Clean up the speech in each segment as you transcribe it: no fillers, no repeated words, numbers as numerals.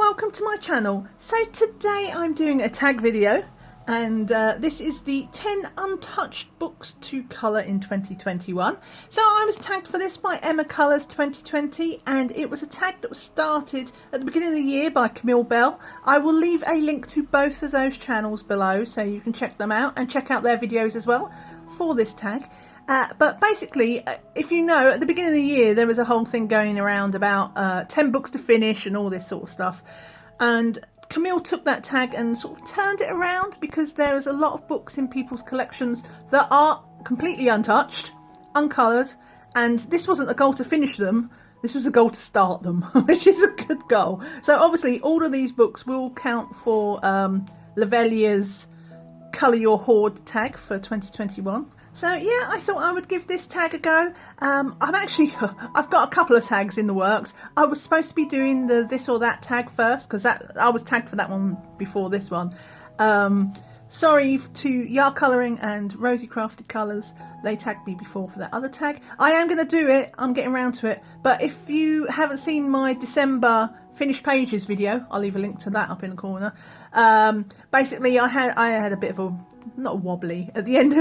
welcome to my channel. So today I'm doing a tag video, and this is the 10 untouched books to colour in 2021. So I was tagged for this by Emma Colours 2020, and it was a tag that was started at the beginning of the year by Camille Bell. I will leave a link to both of those channels below so you can check them out and check out their videos as well for this tag. But basically, if you know, at the beginning of the year there was a whole thing going around about 10 books to finish and all this sort of stuff, and Camille took that tag and sort of turned it around, because there is a lot of books in people's collections that are completely untouched, uncoloured, and this wasn't a goal to finish them, this was a goal to start them, which is a good goal. So obviously all of these books will count for Lavelia's Colour Your Hoard tag for 2021. So yeah, I thought I would give this tag a go. I've got a couple of tags in the works. I was supposed to be doing the this or that tag first, because I was tagged for that one before this one. Sorry to Yard Colouring and Rosie Crafted Colours, they tagged me before for that other tag. I am going to do it, I'm getting around to it, but if you haven't seen my December finished pages video, I'll leave a link to that up in the corner. Basically I had a bit of a, not a wobbly, at the end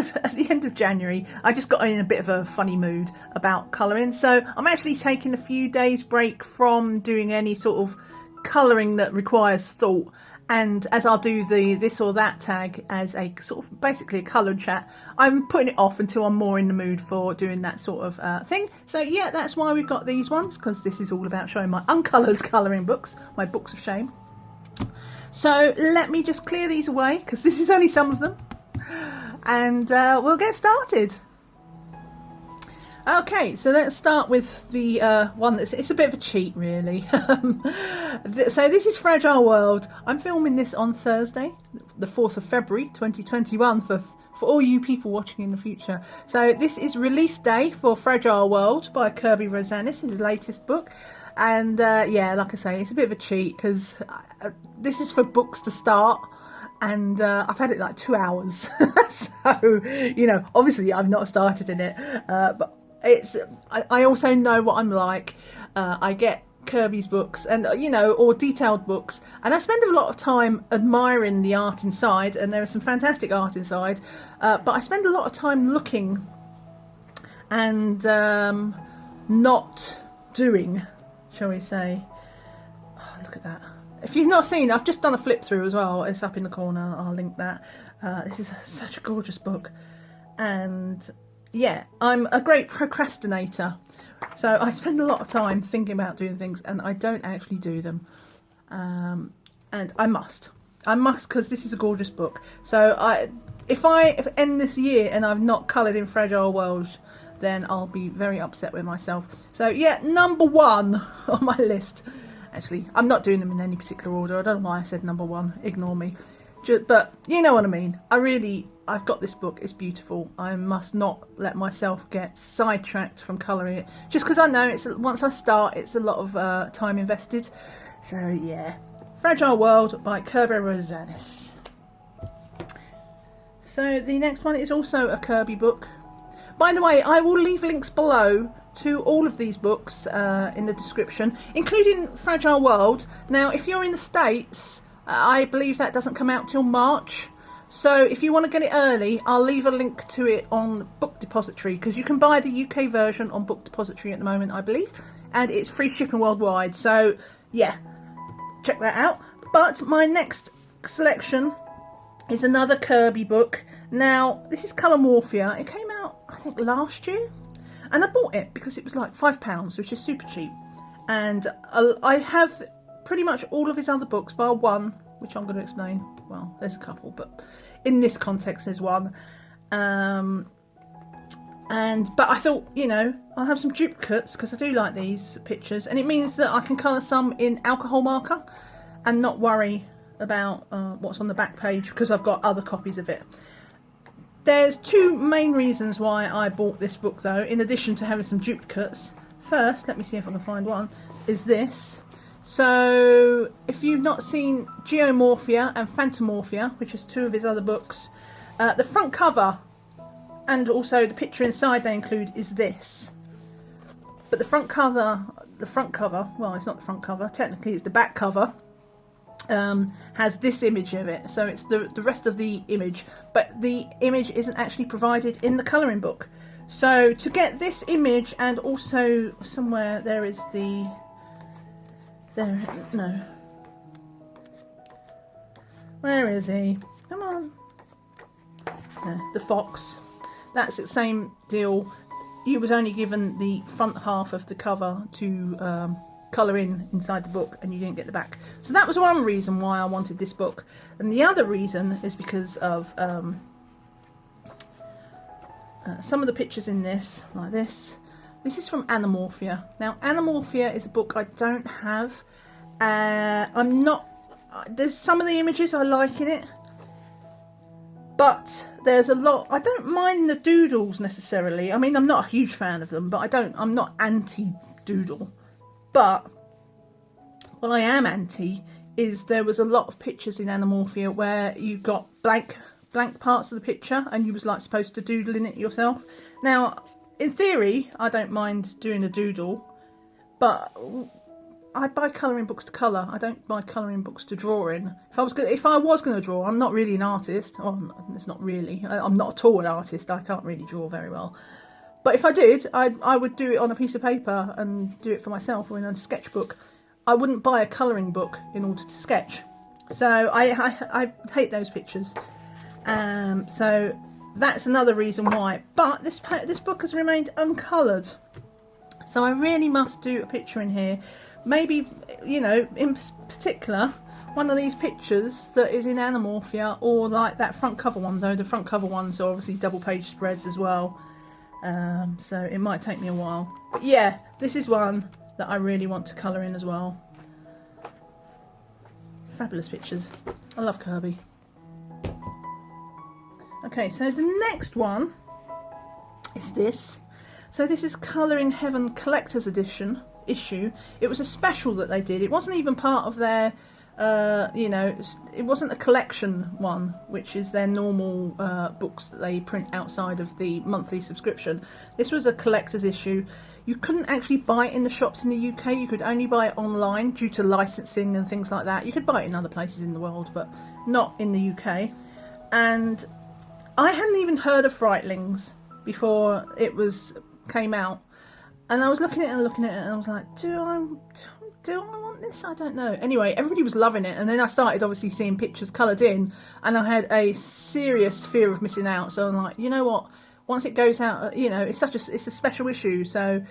of January. I just got in a bit of a funny mood about colouring, so I'm actually taking a few days break from doing any sort of colouring that requires thought, and as I'll do the this or that tag as a sort of basically a coloured chat, I'm putting it off until I'm more in the mood for doing that sort of thing. So yeah, that's why we've got these ones, because this is all about showing my uncoloured colouring books, my books of shame. So let me just clear these away, because this is only some of them, and we'll get started. Okay, so let's start with the one that's, it's a bit of a cheat really. So this is Fragile World. I'm filming this on Thursday, the 4th of February 2021 for all you people watching in the future. So this is release day for Fragile World by Kerby Rosanes, his latest book. And yeah, like I say, it's a bit of a cheat, because this is for books to start, and I've had it like 2 hours. So, you know, obviously I've not started in it, but I also know what I'm like. I get Kerby's books, and you know, or detailed books, and I spend a lot of time admiring the art inside, and there is some fantastic art inside, but I spend a lot of time looking and not doing, shall we say. Oh, look at that. If you've not seen, I've just done a flip through as well. It's up in the corner, I'll link that. This is such a gorgeous book, and yeah, I'm a great procrastinator, so I spend a lot of time thinking about doing things and I don't actually do them, and I must, because this is a gorgeous book. So if I end this year and I've not coloured in Fragile World, then I'll be very upset with myself. So yeah, number one on my list. Actually, I'm not doing them in any particular order. I don't know why I said number one. Ignore me. But you know what I mean. I've got this book. It's beautiful. I must not let myself get sidetracked from colouring it, just because I know once I start, it's a lot of time invested. So yeah, Fragile World by Kerby Rosanes. So the next one is also a Kerby book. By the way, I will leave links below to all of these books in the description, including Fragile World. Now, if you're in the States, I believe that doesn't come out till March. So if you want to get it early, I'll leave a link to it on Book Depository, because you can buy the UK version on Book Depository at the moment, I believe, and it's free shipping worldwide. So yeah, check that out. But my next selection is another Kerby book. Now, this is Colourmorphia. It came out, I think, last year. And I bought it because it was like £5, which is super cheap. And I have pretty much all of his other books, bar one, which I'm going to explain. Well, there's a couple, but in this context there's one. But I thought, you know, I'll have some duplicates, because I do like these pictures. And it means that I can colour some in alcohol marker and not worry about what's on the back page, because I've got other copies of it. There's two main reasons why I bought this book though, in addition to having some duplicates. First, let me see if I can find one, is this. So if you've not seen Geomorphia and Phantomorphia, which is two of his other books, the front cover and also the picture inside they include is this. But the front cover, well, it's not the front cover, technically it's the back cover, has this image of it, so it's the rest of the image, but the image isn't actually provided in the colouring book. So to get this image, and also somewhere there is the where is he? Come on. The fox. That's the same deal. You was only given the front half of the cover to colour inside the book, and you didn't get the back. So that was one reason why I wanted this book. And the other reason is because of some of the pictures in this, like this. This is from Morphia. Now, Morphia is a book I don't have. I'm not... There's some of the images I like in it, but there's a lot... I don't mind the doodles necessarily. I mean, I'm not a huge fan of them, but I'm not anti-doodle. But what I am anti is there was a lot of pictures in Morphia where you got blank parts of the picture and you was like supposed to doodle in it yourself. Now, in theory, I don't mind doing a doodle, but I buy colouring books to colour. I don't buy colouring books to draw in. If I was going to draw, I'm not really an artist. Well, it's not really. I'm not at all an artist. I can't really draw very well. But if I did, I would do it on a piece of paper and do it for myself, or in a sketchbook. I wouldn't buy a colouring book in order to sketch. So I hate those pictures. So that's another reason why. But this book has remained uncoloured. So I really must do a picture in here. Maybe, you know, in particular, one of these pictures that is in Morphia, or like that front cover one, though the front cover ones are obviously double page spreads as well. So it might take me a while. But yeah, this is one that I really want to colour in as well. Fabulous pictures. I love Kerby. Okay, so the next one is this. So this is Colour in Heaven Collector's Edition issue. It was a special that they did. It wasn't even part of their you know, it wasn't a collection one, which is their normal books that they print outside of the monthly subscription. This was a collector's issue. You couldn't actually buy it in the shops in the UK. You could only buy it online due to licensing and things like that. You could buy it in other places in the world, but not in the UK. And I hadn't even heard of Frightlings before it came out. And I was looking at it and I was like, do I want this? I don't know. Anyway, everybody was loving it, and then I started obviously seeing pictures coloured in, and I had a serious fear of missing out. So I'm like, you know what? Once it goes out, you know, it's a special issue, so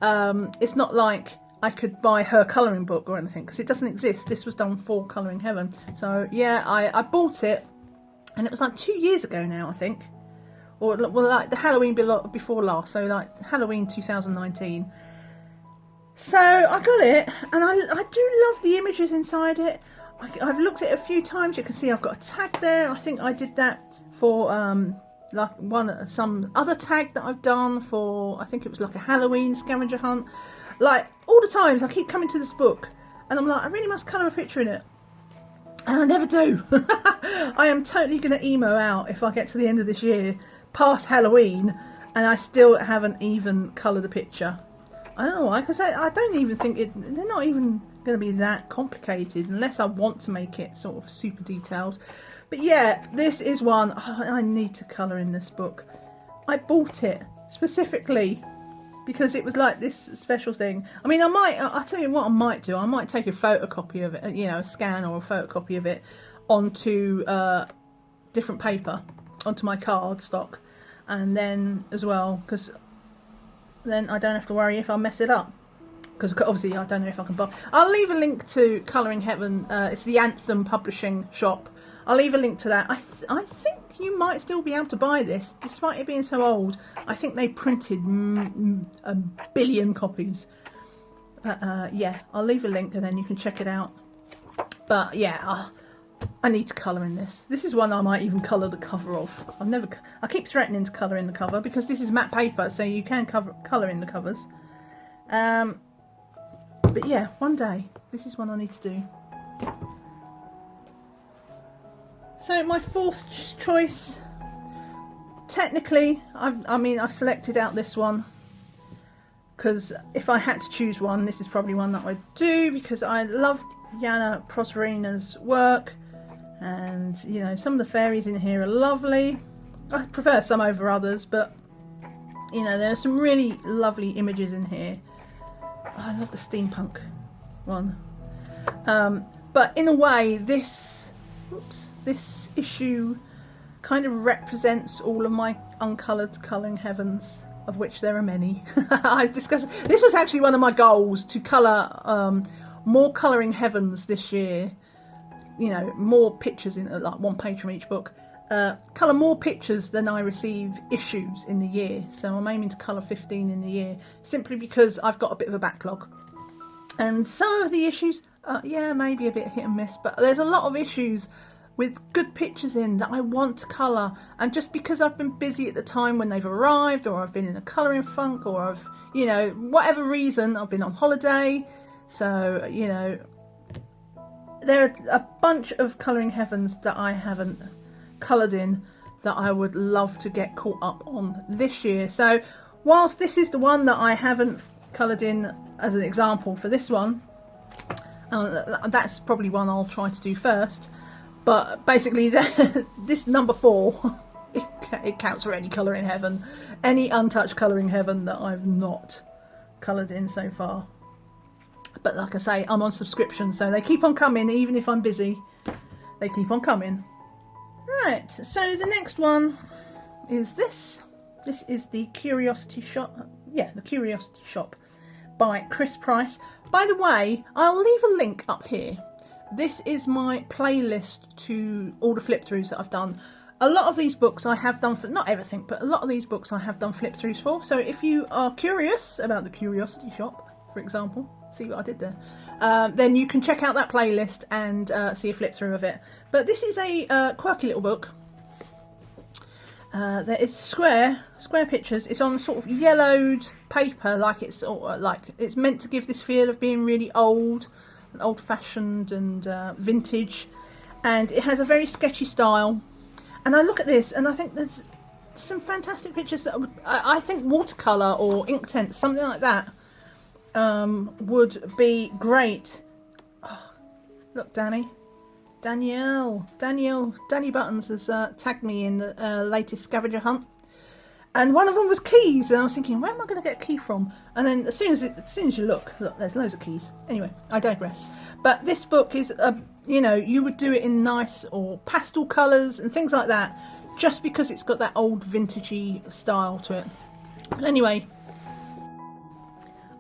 it's not like I could buy her colouring book or anything, because it doesn't exist. This was done for Colour in Heaven. So yeah, I bought it, and it was like 2 years ago now, I think, or well, like the Halloween before last, so like Halloween 2019. So I got it, and I do love the images inside it. I've looked at it a few times. You can see I've got a tag there. I think I did that for like some other tag that I've done for, I think it was like a Halloween scavenger hunt. Like all the times I keep coming to this book and I'm like, I really must colour a picture in it, and I never do. I am totally going to emo out if I get to the end of this year past Halloween and I still haven't even coloured a picture. I don't know why, because I don't even think they're not even going to be that complicated unless I want to make it sort of super detailed. But yeah, this is one I need to colour in this book. I bought it specifically because it was like this special thing. I mean, I'll tell you what I might do. I might take a photocopy of it, you know, a scan or a photocopy of it onto different paper, onto my card stock, and then as well, because then I don't have to worry if I mess it up, because obviously I don't know if I can buy. I'll leave a link to Colour in Heaven. It's the Anthem publishing shop. I'll leave a link to that. I think you might still be able to buy this despite it being so old. I think they printed a billion copies. But yeah, I'll leave a link and then you can check it out. But yeah, I need to colour in this. This is one I might even colour the cover of. I keep threatening to colour in the cover because this is matte paper, so you can colour in the covers. But yeah, one day, this is one I need to do. So my fourth choice, technically, I've selected out this one, because if I had to choose one, this is probably one that I'd do, because I love Fabiana Prosperina's work, and you know, some of the fairies in here are lovely. I prefer some over others, but you know, there are some really lovely images in here. Oh, I love the steampunk one. But in a way, this issue kind of represents all of my uncoloured colouring heavens, of which there are many. I've discussed, this was actually one of my goals, to colour more colouring heavens this year. You know, more pictures in, like, one page from each book. Colour more pictures than I receive issues in the year. So I'm aiming to colour 15 in the year, simply because I've got a bit of a backlog. And some of the issues, yeah, maybe a bit hit and miss, but there's a lot of issues with good pictures in that I want to colour, and just because I've been busy at the time when they've arrived, or I've been in a colouring funk, or I've, you know, whatever reason, I've been on holiday, so, you know, there are a bunch of colouring heavens that I haven't coloured in that I would love to get caught up on this year. So whilst this is the one that I haven't coloured in as an example for this one, that's probably one I'll try to do first. But basically, this number 4, it counts for any colour in heaven, any untouched colour in heaven that I've not coloured in so far. But like I say, I'm on subscription, so they keep on coming, even if I'm busy. They keep on coming. Right, so the next one is this. This is the Curiosity Shop. Yeah, the Curiosity Shop by Chris Price. By the way, I'll leave a link up here. This is my playlist to all the flip throughs that I've done. A lot of these books I have done for, not everything, but a lot of these books I have done flip throughs for. So if you are curious about the Curiosity Shop, for example, see what I did there, then you can check out that playlist and see a flip through of it. But this is a quirky little book. There is square pictures. It's on sort of yellowed paper, like it's meant to give this feel of being really old-fashioned and vintage, and it has a very sketchy style. And I look at this and I think there's some fantastic pictures that I think watercolour or Inktense, something like that, would be great. Oh, look, Danny Buttons has tagged me in the latest scavenger hunt, and one of them was keys, and I was thinking, where am I going to get a key from? And then as soon as you look, there's loads of keys. Anyway, I digress. But this book is, you know, you would do it in nice or pastel colours and things like that, just because it's got that old vintagey style to it. But anyway,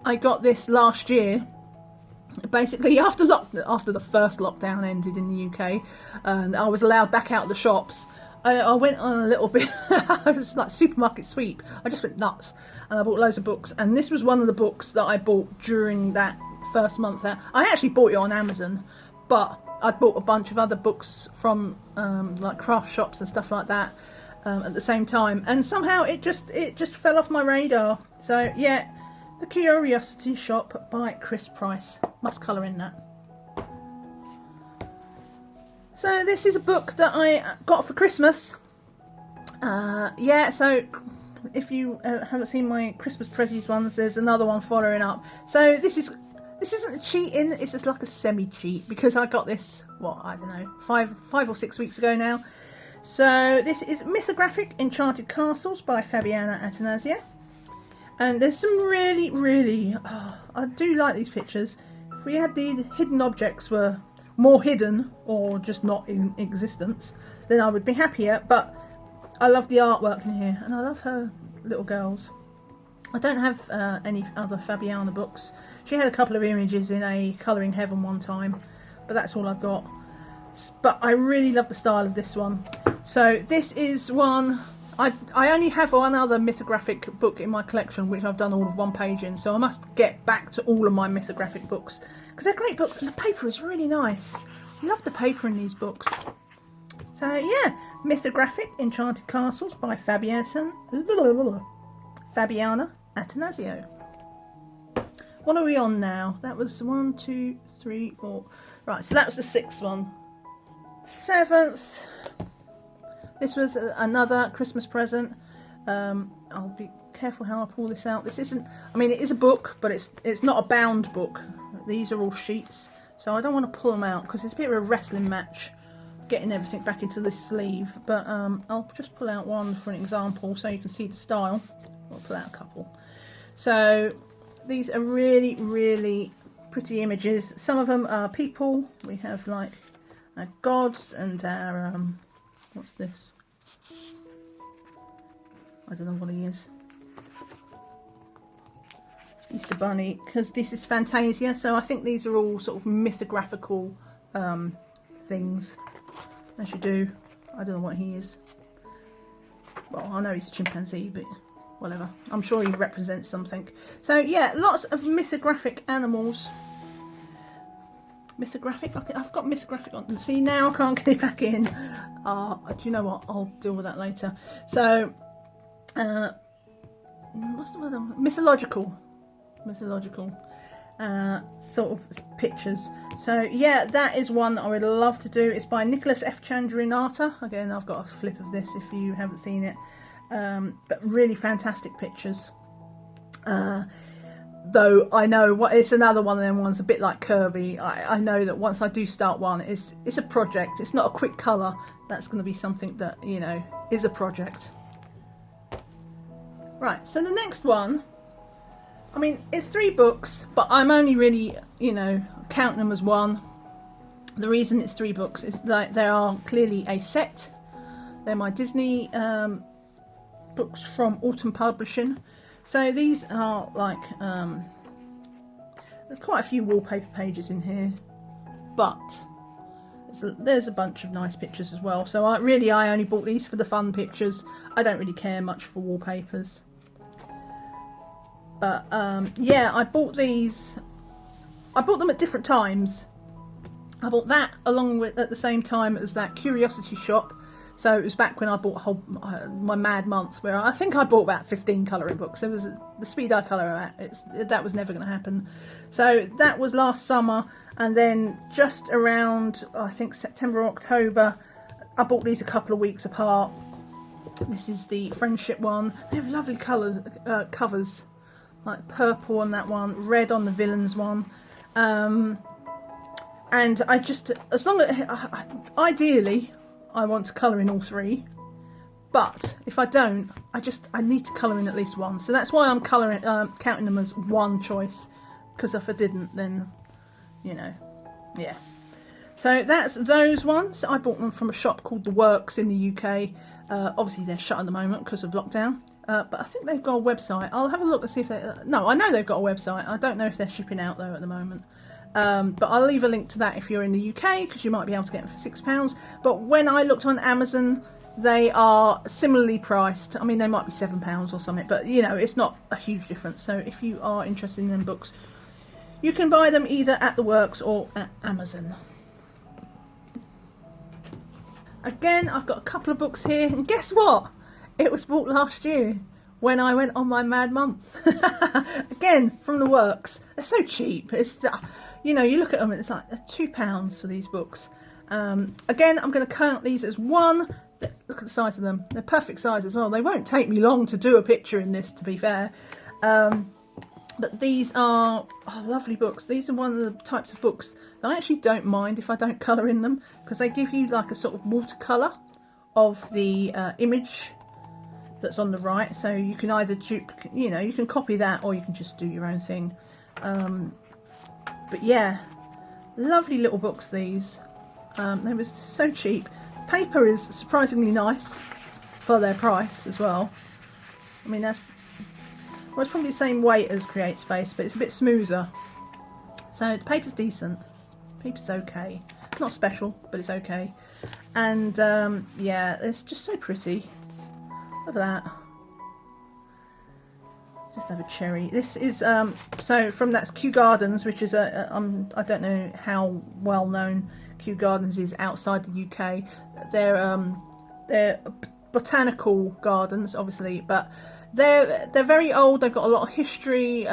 I got this last year, basically after the first lockdown ended in the UK, and I was allowed back out of the shops. I went on a little bit, I was like supermarket sweep. I just went nuts, and I bought loads of books, and this was one of the books that I bought during that first month there. I actually bought it on Amazon, but I bought a bunch of other books from like craft shops and stuff like that at the same time, and somehow it just fell off my radar. So yeah, The Curiosity Shop by Chris Price. Must colour in that. So this is a book that I got for Christmas. Yeah, so if you haven't seen my Christmas prezzies ones, there's another one following up. So this isn't cheating, it's just like a semi-cheat, because I got this, what, I don't know, five or 6 weeks ago now. So this is Mythographic Enchanted Castles by Fabiana Attanasio. And there's some really, I do like these pictures. If we had the hidden objects were more hidden or just not in existence, then I would be happier. But I love the artwork in here, and I love her little girls. I don't have any other Fabiana books. She had a couple of images in a Colouring Heaven one time, but that's all I've got. But I really love the style of this one. So this is one, I only have one other Mythographic book in my collection, which I've done all of one page in, so I must get back to all of my Mythographic books, because they're great books, and the paper is really nice. I love the paper in these books. So yeah, Mythographic Enchanted Castles by Fabiana Attanasio. What are we on now? That was 1, 2, 3, 4. Right, so that was the 6th one. 7th. This was another Christmas present. I'll be careful how I pull this out. This isn't, I mean, it is a book, but it's not a bound book. These are all sheets. so I don't want to pull them out because it's a bit of a wrestling match getting everything back into this sleeve. But I'll just pull out one for an example so you can see the style. I'll pull out a couple. So these are really, really pretty images. Some of them are people. We have like our gods and our what's this? I don't know what he is. Easter Bunny, because this is Fantasia, so I think these are all sort of mythographical things, as you do. I don't know what he is. Well, I know he's a chimpanzee, but whatever. I'm sure he represents something. So yeah, lots of mythographic animals. Mythographic? I've got mythographic on. See, now I can't get it back in. Do you know what? I'll deal with that later. So, what's the other one? Mythological sort of pictures. So yeah, that is one that I would love to do. It's by Nicholas F. Chandrinata. Again, I've got a flip of this if you haven't seen it. But really fantastic pictures. Though I know it's another one of them ones, a bit like Kerby. I know that once I do start one, it's a project. It's not a quick colour. That's going to be something that, you know, is a project. Right, so the next one, I mean, it's 3 books, but I'm only really, you know, counting them as one. The reason it's 3 books is that they are clearly a set. They're my Disney books from Autumn Publishing. So these are like, there's quite a few wallpaper pages in here, but there's a bunch of nice pictures as well. So I only bought these for the fun pictures. I don't really care much for wallpapers. But yeah, I bought these. I bought them at different times. I bought that along with at the same time as that Curiosity Shop. So it was back when I bought my mad month, where I think I bought about 15 colouring books. There was the speed I colour at. That was never going to happen. So that was last summer, and then just around I think September or October, I bought these a couple of weeks apart. This is the Friendship one. They have lovely covers. Like purple on that one, red on the villains one, and I just, as long as ideally I want to colour in all 3, but if I don't, I need to colour in at least one. So that's why I'm counting them as one choice, because if I didn't, then, you know, yeah. So that's those ones. I bought them from a shop called The Works in the UK. Obviously they're shut at the moment because of lockdown. But I think they've got a website. I'll have a look and see if they... no, I know they've got a website. I don't know if they're shipping out though at the moment. But I'll leave a link to that if you're in the UK, because you might be able to get them for £6. But when I looked on Amazon, they are similarly priced. I mean, they might be £7 or something, but you know, it's not a huge difference. So if you are interested in them books, you can buy them either at The Works or at Amazon. Again, I've got a couple of books here, and guess what? It was bought last year when I went on my mad month. Again, from The Works. They're so cheap. It's, you know, you look at them and it's like £2 for these books. Again, I'm going to count these as one. Look at the size of them. They're perfect size as well. They won't take me long to do a picture in this, to be fair. But these are lovely books. These are one of the types of books that I actually don't mind if I don't colour in them, because they give you like a sort of watercolour of the image that's on the right. So you can either you know, you can copy that or you can just do your own thing. But yeah, lovely little books these. They were so cheap. Paper is surprisingly nice for their price as well. I mean, that's, well, it's probably the same weight as Create Space, but it's a bit smoother. So the paper's decent. Paper's okay. Not special, but it's okay. And yeah, it's just so pretty. Look at that. Just have a cherry. This is so from that's Kew Gardens, which is I don't know how well known Kew Gardens is outside the UK. They're botanical gardens, obviously, but they're very old. They've got a lot of history,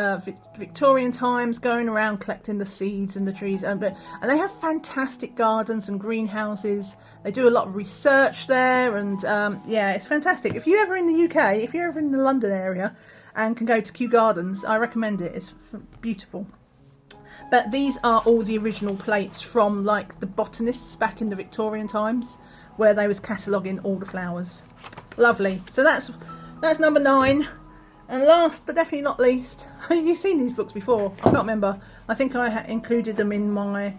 Victorian times, going around collecting the seeds and the trees, and they have fantastic gardens and greenhouses. They do a lot of research there, and yeah, it's fantastic. If you're ever in the UK, if you're ever in the London area and can go to Kew Gardens, I recommend it. It's beautiful. But these are all the original plates from like the botanists back in the Victorian times, where they was cataloguing all the flowers. Lovely. So that's number 9. And last but definitely not least, you've seen these books before. I can't remember. I think I included them in my,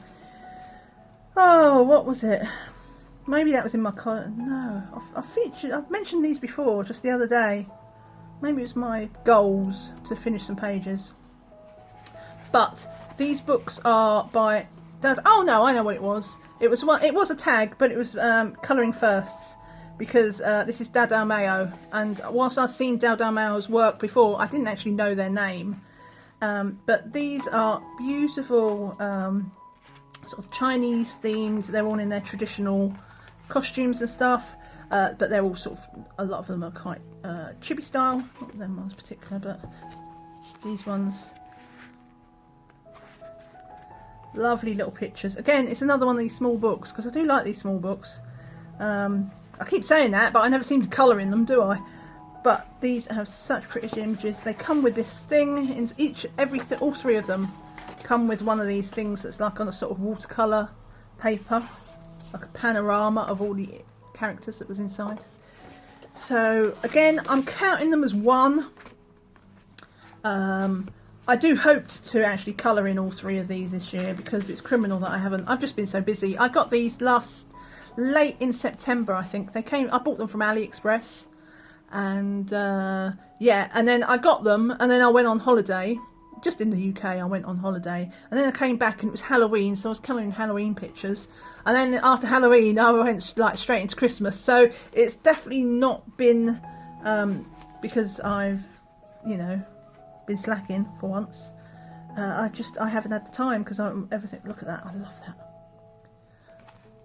oh, what was it? Maybe that was in my no, I've mentioned these before just the other day. Maybe it was my goals to finish some pages. But these books are by Dad. Oh no, I know what it was. It was a tag, but it was colouring firsts, because this is Dada Mayo, and whilst I've seen Dada Mayo's work before, I didn't actually know their name. But these are beautiful, sort of Chinese themed. They're all in their traditional costumes and stuff, but they're all sort of, a lot of them are quite chibi style. Not them ones particular, but these ones. Lovely little pictures. Again, it's another one of these small books, because I do like these small books. I keep saying that, but I never seem to colour in them, do I? But these have such pretty images. They come with this thing in all 3 of them come with one of these things that's like on a sort of watercolour paper, like a panorama of all the characters that was inside. So again, I'm counting them as 1. I do hope to actually colour in all 3 of these this year, because it's criminal that I haven't. I've just been so busy. I got these late in September, I think. I bought them from AliExpress, and yeah, and then I got them, and then I went on holiday. Just in the UK, I went on holiday, and then I came back and it was Halloween, so I was colouring Halloween pictures. And then after Halloween, I went like straight into Christmas. So it's definitely not been because I've, you know, been slacking for once. I haven't had the time, because everything. Look at that! I love that.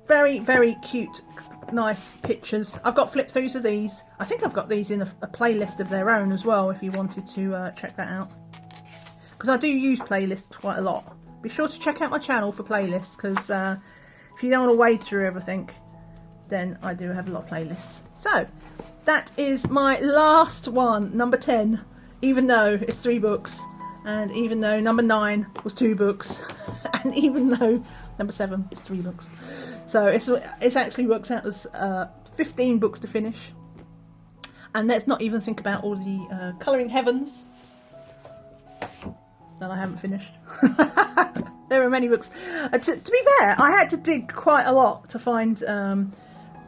Very, very cute, nice pictures. I've got flip throughs of these. I think I've got these in a playlist of their own as well, if you wanted to check that out. Because I do use playlists quite a lot. Be sure to check out my channel for playlists, because if you don't want to wade through everything, then I do have a lot of playlists. So that is my last one, number 10, even though it's 3 books, and even though number 9 was 2 books, and even though number 7 is 3 books. So it actually works out as 15 books to finish. And let's not even think about all the Colouring Heavens that I haven't finished. There are many books. To be fair, I had to dig quite a lot to find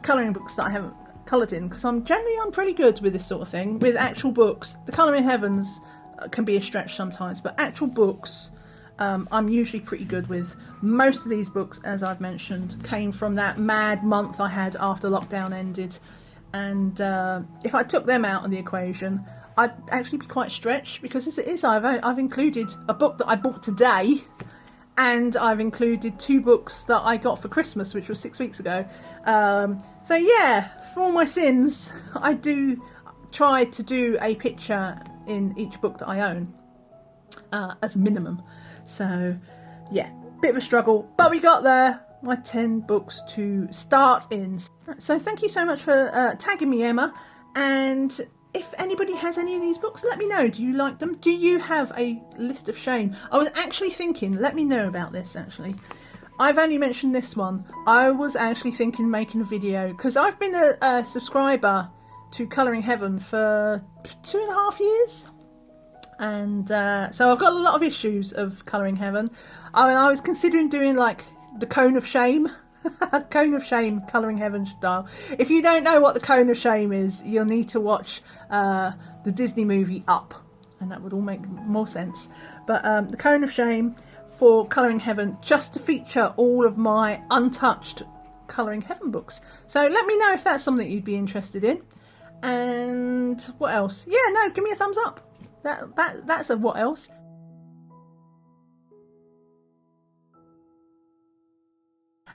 colouring books that I haven't coloured in, because I'm pretty good with this sort of thing, with actual books. The Colouring Heavens can be a stretch sometimes, but actual books I'm usually pretty good with. Most of these books, as I've mentioned, came from that mad month I had after lockdown ended, and if I took them out of the equation, I'd actually be quite stretched, because as it is, I've included a book that I bought today, and I've included 2 books that I got for Christmas, which was 6 weeks ago. So yeah, for all my sins, I do try to do a picture in each book that I own, as a minimum. So yeah, bit of a struggle, but we got there. My 10 books to start in. So thank you so much for tagging me, Emma, and if anybody has any of these books, let me know. Do you like them? Do you have a list of shame? I was actually thinking, let me know about this actually. I've only mentioned this one. I was actually thinking making a video, because I've been a subscriber to Colouring Heaven for 2.5 years. And so I've got a lot of issues of Colouring Heaven. I was considering doing like the Cone of Shame. Cone of Shame, Colouring Heaven style. If you don't know what the Cone of Shame is, you'll need to watch the Disney movie Up, and that would all make more sense. But the Cone of Shame for Colouring Heaven, just to feature all of my untouched Colouring Heaven books. So let me know if that's something you'd be interested in. And what else? Yeah, no, give me a thumbs up. That's a what else.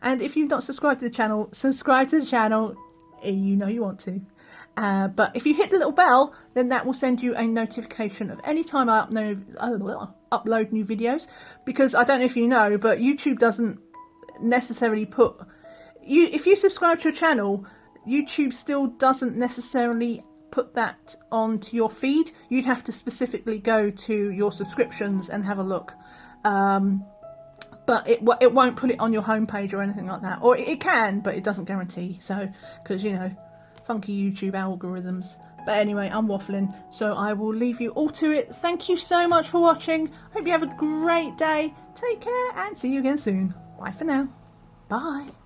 And if you've not subscribed to the channel, subscribe to the channel. You know you want to. But if you hit the little bell, then that will send you a notification of any time I upload new videos. Because I don't know if you know, but YouTube doesn't necessarily put... If you subscribe to a channel, YouTube still doesn't necessarily put that onto your feed. You'd have to specifically go to your subscriptions and have a look. but it won't put it on your homepage or anything like that. Or it can, but it doesn't guarantee. So, because, you know, funky YouTube algorithms. But anyway, I'm waffling, so I will leave you all to it. Thank you so much for watching. Hope you have a great day. Take care and see you again soon. Bye for now. Bye.